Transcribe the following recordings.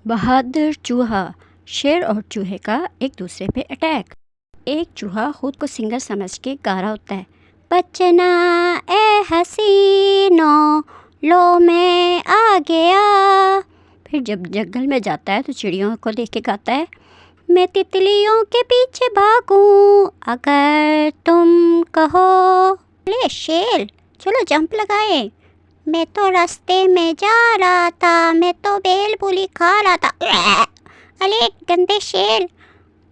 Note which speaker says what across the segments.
Speaker 1: बहादुर चूहा। शेर और चूहे का एक दूसरे पे अटैक। एक चूहा खुद को सिंगर समझ के गा रहा होता है, बचना ए हसीनो लो मैं आ गया। फिर जब जंगल में जाता है तो चिड़ियों को देख के गाता है, मैं तितलियों के पीछे भागूं अगर तुम कहो। ले शेर, चलो जंप लगाए। मैं तो रास्ते में जा रहा था, मैं तो बेल पूरी खा रहा था। अरे गंदे शेर,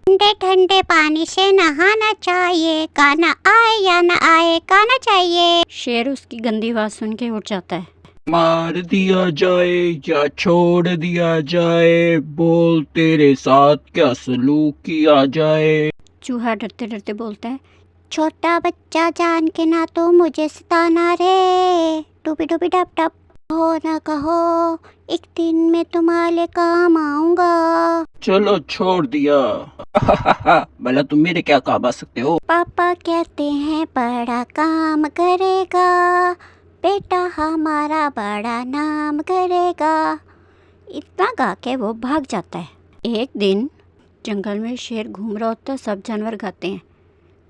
Speaker 1: ठंडे ठंडे पानी से नहाना चाहिए, गाना आए या ना आए गाना चाहिए। शेर उसकी गंदी आवाज सुन के उठ जाता है।
Speaker 2: मार दिया जाए या छोड़ दिया जाए, बोल तेरे साथ क्या सलूक किया जाए।
Speaker 1: चूहा डरते डरते बोलता है, छोटा बच्चा जान के ना तो मुझे सताना रे। डूबी डूबी डब डब हो ना कहो, एक दिन मैं तुम्हारे काम आऊंगा।
Speaker 2: चलो छोड़ दिया। भला तुम मेरे क्या काम आ सकते हो।
Speaker 1: पापा कहते हैं बड़ा काम करेगा, बेटा हमारा बड़ा नाम करेगा। इतना गा के वो भाग जाता है। एक दिन जंगल में शेर घूम रहा होता है, सब जानवर गाते हैं,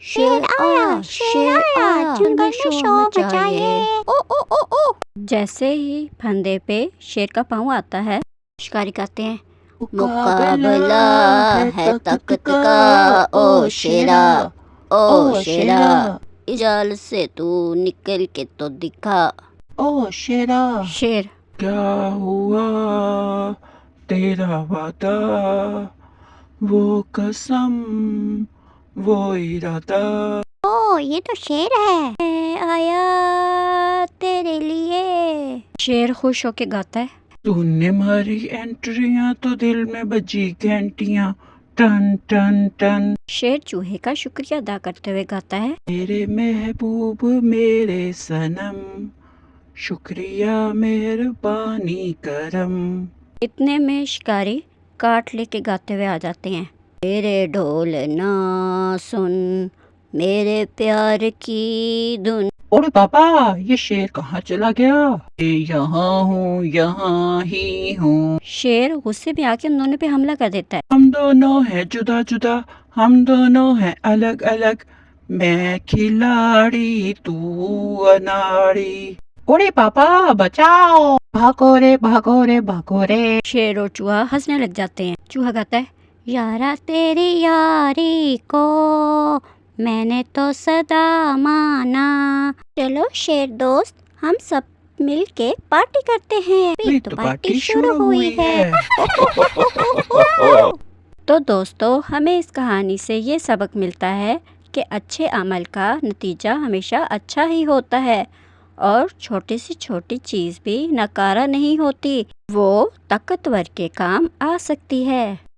Speaker 1: शेर आया, शेर आया, जंगल में शोर मचाइए। ओ ओ ओ ओ। जैसे ही फंदे पे शेर का पाँव आता है, शिकारी कहते हैं, मुकाबला है ताकत का ओ शेरा, ओ शेरा, इस जाल से तू निकल के तो दिखा।
Speaker 2: ओ शेरा।
Speaker 1: शेर,
Speaker 2: क्या हुआ तेरा वादा, वो कसम वो इरादा।
Speaker 1: ओ ये तो शेर है, मैं आया तेरे लिए। शेर खुश होके गाता है,
Speaker 2: तूने मारी एंट्रियां तो दिल में बजी घंटियां, टन टन टन।
Speaker 1: शेर चूहे का शुक्रिया अदा करते हुए गाता है,
Speaker 2: मेरे महबूब मेरे सनम, शुक्रिया मेहरबानी करम।
Speaker 1: इतने में शिकारी काट लेके गाते हुए आ जाते हैं, मेरे ढोल ना सुन मेरे प्यार की धुन।
Speaker 2: अरे पापा, ये शेर कहाँ चला गया। यहाँ हूँ, यहाँ ही हूँ।
Speaker 1: शेर गुस्से में आके उन दोनों पे हमला कर देता है।
Speaker 2: हम दोनों हैं जुदा जुदा, हम दोनों हैं अलग अलग, मैं खिलाड़ी तू अनाड़ी। अरे पापा बचाओ, भागो रे भागो रे भागो रे।
Speaker 1: शेर और चूहा हंसने लग जाते हैं। चूहा कहता है, यारा तेरी यारी को मैंने तो सदा माना। चलो शेर दोस्त, हम सब मिल के पार्टी करते हैं।
Speaker 2: अभी तो पार्टी शुरू हुई है।
Speaker 1: तो दोस्तों, हमें इस कहानी से ये सबक मिलता है कि अच्छे अमल का नतीजा हमेशा अच्छा ही होता है और छोटी सी छोटी चीज़ भी नकारा नहीं होती, वो ताकतवर के काम आ सकती है।